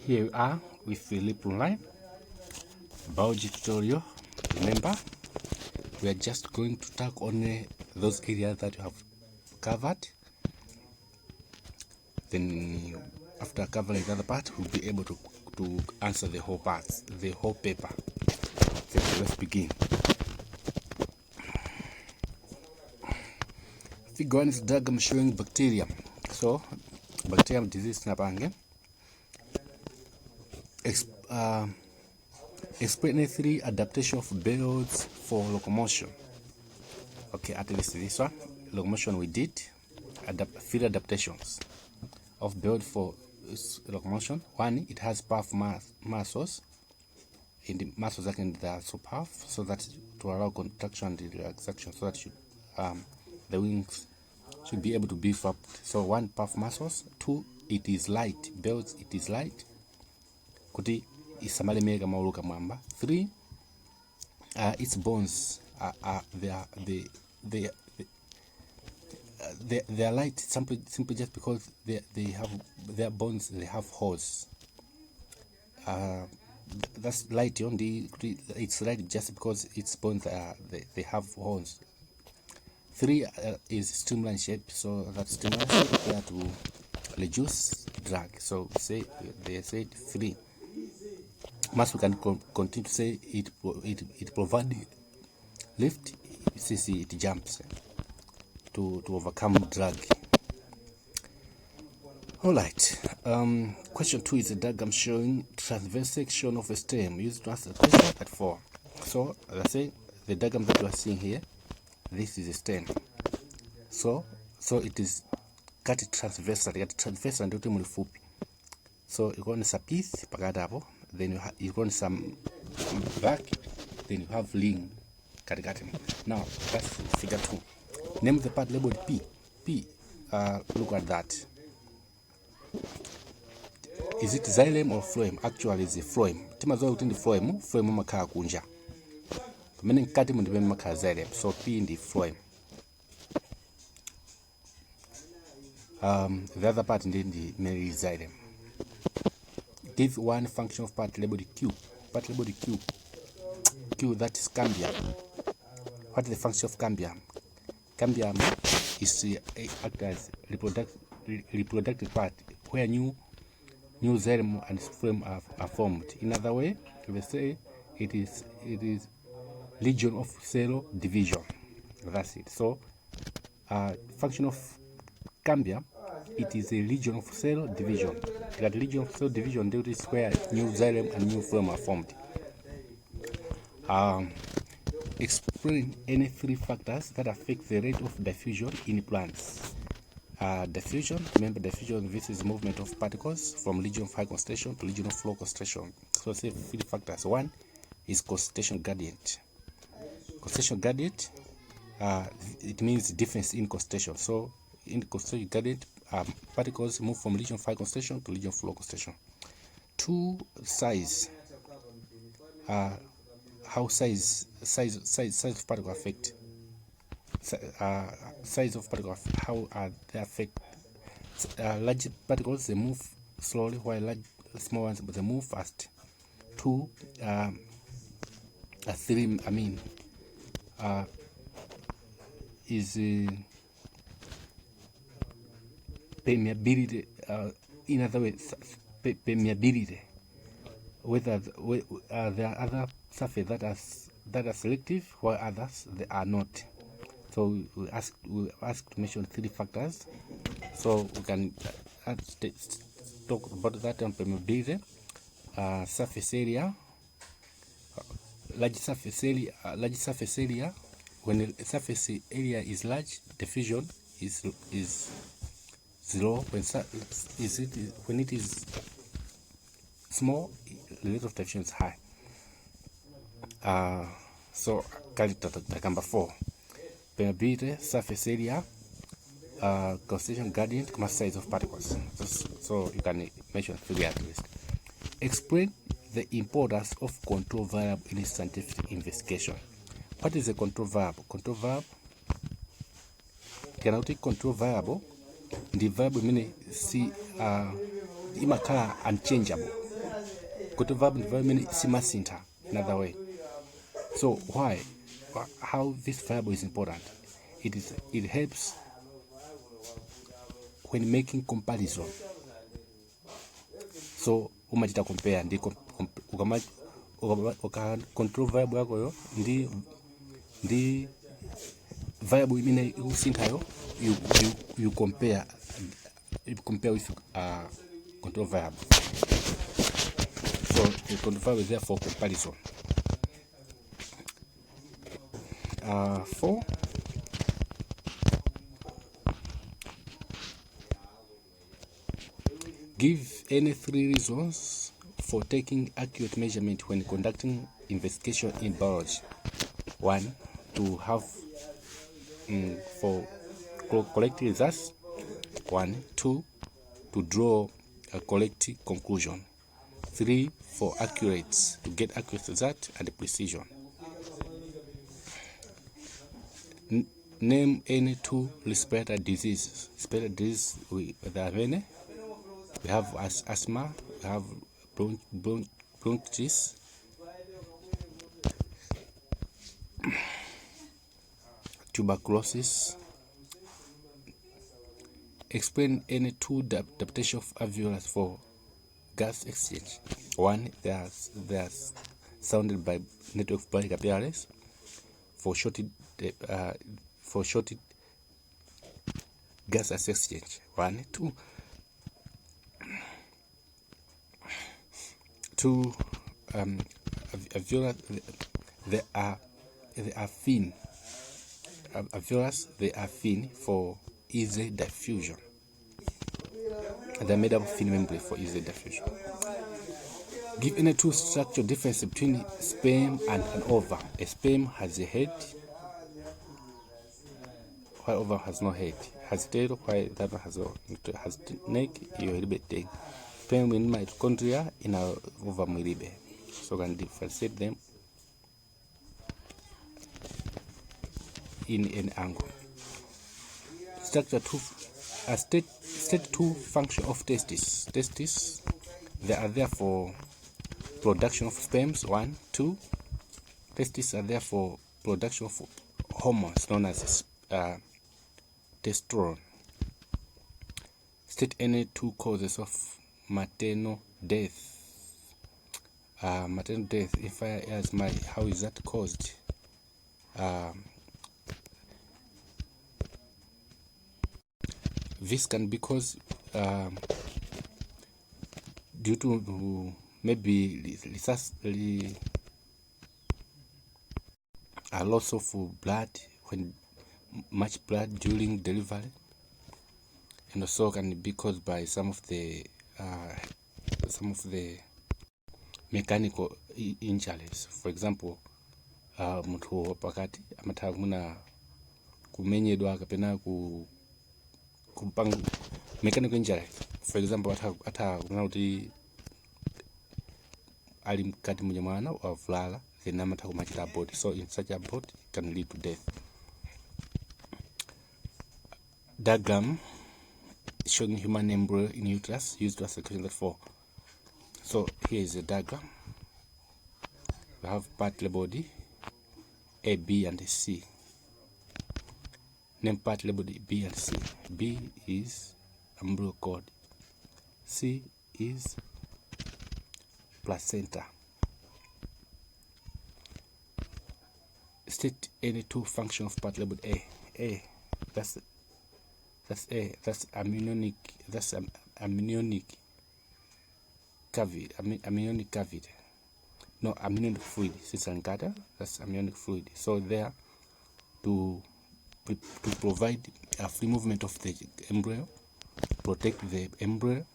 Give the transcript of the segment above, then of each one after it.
Here we are with the lip line biology tutorial. Remember, we are just going to talk on those areas that you have covered. Then after covering the other part, we'll be able to answer the whole parts, the whole paper. So let's begin. Figure 1 is diagram showing bacterium. So bacterium disease napange. Explain 3 adaptation of birds for locomotion. Okay, at least this one, locomotion we did. 3 adaptations of bird for locomotion. 1, it has powerful muscles. In the muscles that are so powerful, so that to allow contraction and relaxation, so that the wings should be able to beef up. So 1, powerful muscles. 2, it is light. Birds, it is light. Kuti isamale mega mauluka mwamba. 3, its bones they are light simply just because they have their bones, they have holes. That's light on it's light just because its bones they have holes. 3 is streamline shape, so that streamline shape there to reduce drag. So say they said 3. Must we can continue to say it provides lift. See, it jumps to overcome drag. Alright, question 2 is a diagram showing transverse section of a stem used to answer the question at 4. So let's say the diagram that you are seeing here, this is a stem. So it is cut transversally. At transversal ndio timu fupi. So you want a piece pakati hapo, then you want some back, then you have ling katikati. Now that's figure 2. Name the part labeled P. Look at that. Is it xylem or phloem? Actually, it's a phloem. Tima zoe utindi phloem makala kunja. Meaning kati mundibe makala xylem. So P in the phloem. The other part in the merely xylem. Give 1 function of part labeled Q. Part labeled Q. Q, that is cambium. What is the function of cambium? Cambium is act as reproductive part where new xylem and phloem are formed. In other way, we say it is region of cell division. That's it. So function of cambium, it is a region of cell division. That region of cell division, that is where new xylem and new phloem are formed. Explain any 3 factors that affect the rate of diffusion in plants. Diffusion, remember diffusion, this is movement of particles from region of high concentration to region of low concentration. So say 3 factors. 1 is concentration gradient. Concentration gradient, it means difference in concentration. So in concentration gradient, particles move from region of high concentration to region of low concentration. 2, size. How size of particle affect size of particles, how are they affect large particles, they move slowly, while small ones they move fast. 2, 3, I mean is permeability. In other words, permeability, whether there are other surfaces that are selective while others they are not. So we ask to mention 3 factors. So we can talk about that on permeability, surface area, large surface area. When the surface area is large, diffusion is 0. When it is small, the rate of diffusion is high. So number 4. Permeability, surface area, concentration gradient, size of particles. So you can mention 3 at least. Explain the importance of control variable in scientific investigation. What is a control variable? Control variable, cannot take control variable. The variable meaning imakala unchangeable. control verb environment simasinta another way. So why? How this variable is important? It helps when making comparison. So umachita compare ndi uka control variable yako yo ndi variable imene usinthayo you compare with control variable. So the control variable is there for comparison. 4. Give any 3 reasons for taking accurate measurement when conducting investigation in biology. 1. To have for correct results. 1. 2. To draw a correct conclusion. 3. For accurate, to get accurate result and precision. Name any 2 respiratory diseases. Respiratory diseases, there are many. We have asthma, we have bronchitis, tuberculosis. Explain any 2 adaptation of alveolus for gas exchange. 1. They are sounded by network of blood capillaries for shorted gas exchange. 1. 2. Alveolus, they are thin. Alveolus, they are thin for easy diffusion. They are made up of thin membrane for easy diffusion. Give any 2 structural difference between sperm and an ovum. A sperm has a head, while ovum has no head. Has tail, while that one has neck, you will be tail. Sperm in mitochondria, in our ovum will be. So we can differentiate them in an angle. Structure 2. State 2 function of testes. Testes, they are there for production of sperms. 1. 2. Testes are there for production of hormones known as testosterone. State any 2 causes of maternal death. Maternal death, if I ask how is that caused? This can be caused due to maybe a loss of blood, when much blood during delivery, and also can be caused by some of the mechanical injuries. For example, mtu pakati amatha muna kumenyedwa kapena kupanga mechanical injuries. For example, ata kuna kuti ali mkati mwenye mwana wa vulala, then amatha kumachita abort. So in such abort it can lead to death. Diagram showing human embryo in uterus used to answer question 4. So here is a diagram. We have part labeled A, B, and C. Name part labeled B and C. B is umbilical cord. C is placenta. State any 2 function of part labeled A. A, that's A. That's amniotic. That's amniotic cavity. Amniotic cavity. No, amniotic fluid. Since Ankata, that's amniotic fluid. So there to provide a free movement of the embryo, protect the embryo.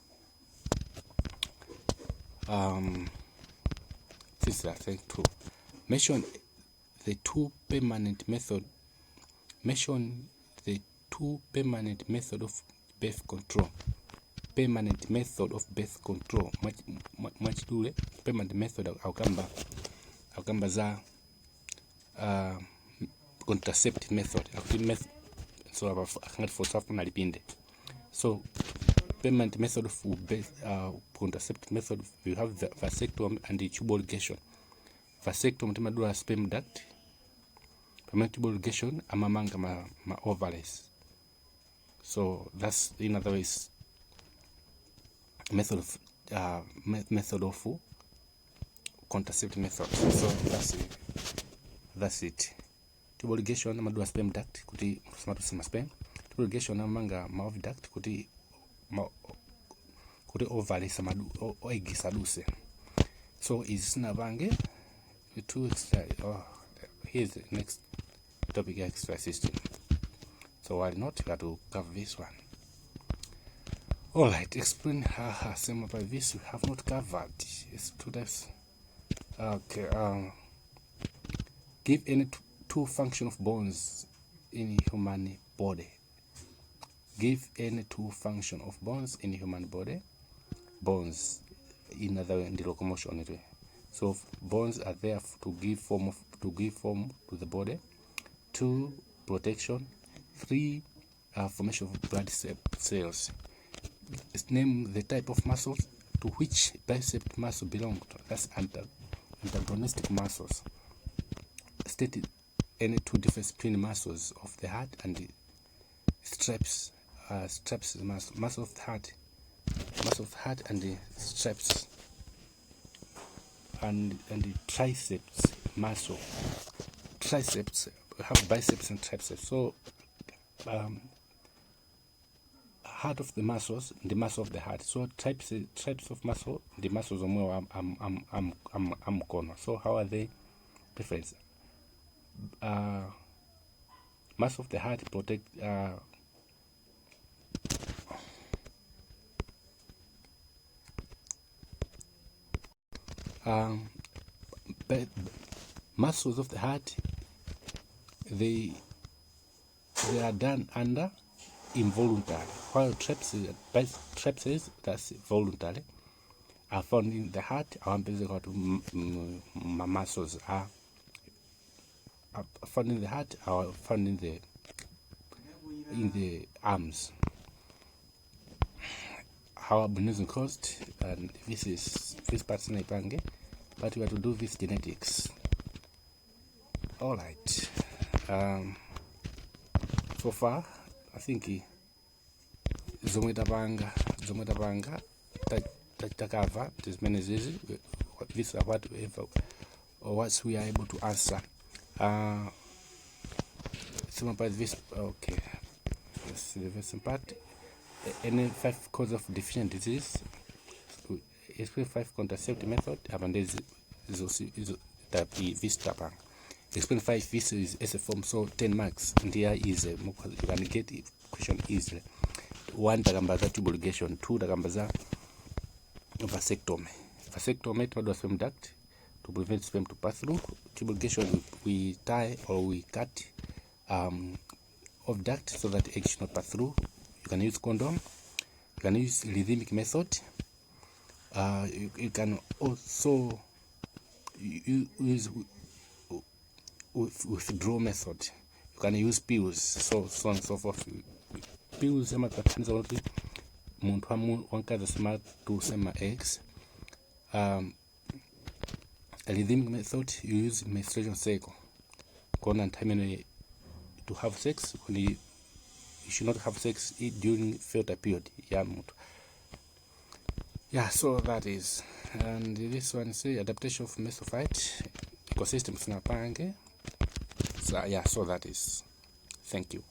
This is I think 2. Mention the 2 permanent method. Mention the 2 permanent method of birth control. Permanent method of birth control. Much dule permanent method aukamba za contraceptive method. So about for self nalipinde. So experiment method for contraceptive method, we have the vasectomy and the tubal ligation. Vasectomy timadula sperm duct, permanent tubal ligation amamanga ma ovaries. So that's, in other ways, method of contraceptive method. So that's it. Tubal ligation amadula sperm duct kuti sperm. Tubal ligation amanga ma oviduct kuti ovaries eggs aduse. So is nabange 2 extra. Here's the next topic, extra system. So why not, you got to cover this one. Alright, explain how same by this we have not covered. It's 2 types. Okay, give any 2 function of bones in human body. Give any 2 function of bones in human body. Bones, in other way, in the locomotion anyway. So bones are there to give form to the body. 2, protection. 3, formation of blood cells. Let's name the type of muscles to which bicep muscle belong to. That's antagonistic muscles. State any 2 difference between muscles of the heart and the straps. Straps is muscle of the heart and the straps, and the triceps muscle. Triceps have biceps and triceps. So heart of the muscles, the muscle of the heart. So types of muscle, the muscles of more corner. So how are they different? Muscle of the heart protect but muscles of the heart, they are done under involuntary, while trapezes, that's voluntary, are found in the heart. Our muscles are found in the heart, are found in the arms. How albinism caused, and this part's naipange, but we have to do this genetics. Alright, so far I think zomwe tapanga takava as many as this. These are what we are able to answer. Some about this. Okay, let's see the first part. Any 5 causes of deficient disease. Explain 5 contraceptive method. Abandoned is this tapang. Explain 5 this is as a form, so 10 marks. And here is you can get the question easily. 1 takambaza tubal ligation, 2 takambaza vasectomy. Vasectomy to sperm duct to prevent sperm to pass through. Tubal ligation, we tie or we cut of duct so that egg should not pass through. You can use condom. You can use rhythmic method. You can also use withdraw method. You can use pills, so on and so forth. Pills muntu wankaza sema to sema eggs. Rhythmic method, you use menstruation cycle. Kona time to have sex, when you should not have sex during fertile period. Yeah, so that is. And this one say adaptation of mesophyte ecosystem. So yeah, so that is. Thank you.